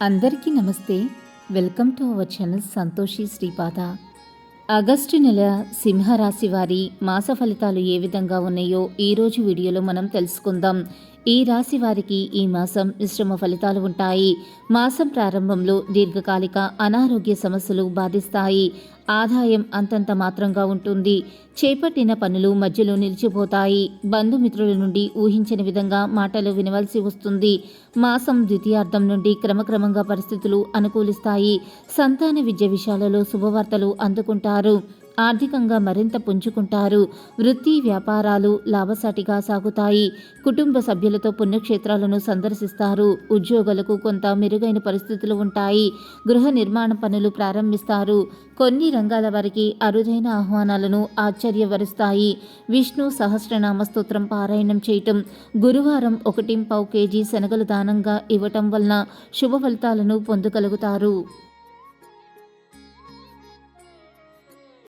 అందరికీ నమస్తే. Welcome to our channel Santoshi Sripada. August నెల సింహరాశి వారి మాస ఫలితాలు ఏ విధంగా ఉన్నాయో ఈరోజు వీడియోలో మనం తెలుసుకుందాం. ఈ రాశి వారికి ఈ మాసం మిశ్రమ ఫలితాలు ఉంటాయి. మాసం ప్రారంభంలో దీర్ఘకాలిక అనారోగ్య సమస్యలు బాధిస్తాయి. ఆదాయం అంతంత మాత్రంగా ఉంటుంది. చేపట్టిన పనులు మధ్యలో నిలిచిపోతాయి. బంధుమిత్రుల నుండి ఊహించిన విధంగా మాటలు వినవలసి వస్తుంది. మాసం ద్వితీయార్థం నుండి క్రమక్రమంగా పరిస్థితులు అనుకూలిస్తాయి. సంతాన విద్య విషయాలలో శుభవార్తలు అందుకుంటారు. ఆర్థికంగా మరింత పుంజుకుంటారు. వృత్తి వ్యాపారాలు లాభసాటిగా సాగుతాయి. కుటుంబ సభ్యులతో పుణ్యక్షేత్రాలను సందర్శిస్తారు. ఉద్యోగులకు కొంత మెరుగైన పరిస్థితులు ఉంటాయి. గృహ నిర్మాణ పనులు ప్రారంభిస్తారు. కొన్ని రంగాల వారికి అరుదైన ఆహ్వానాలను ఆశ్చర్యవరుస్తాయి. విష్ణు సహస్రనామ స్తోత్రం పారాయణం చేయటం, గురువారం 1 పావు కేజీ శనగలు దానంగా ఇవ్వటం వలన శుభ ఫలితాలను పొందగలుగుతారు.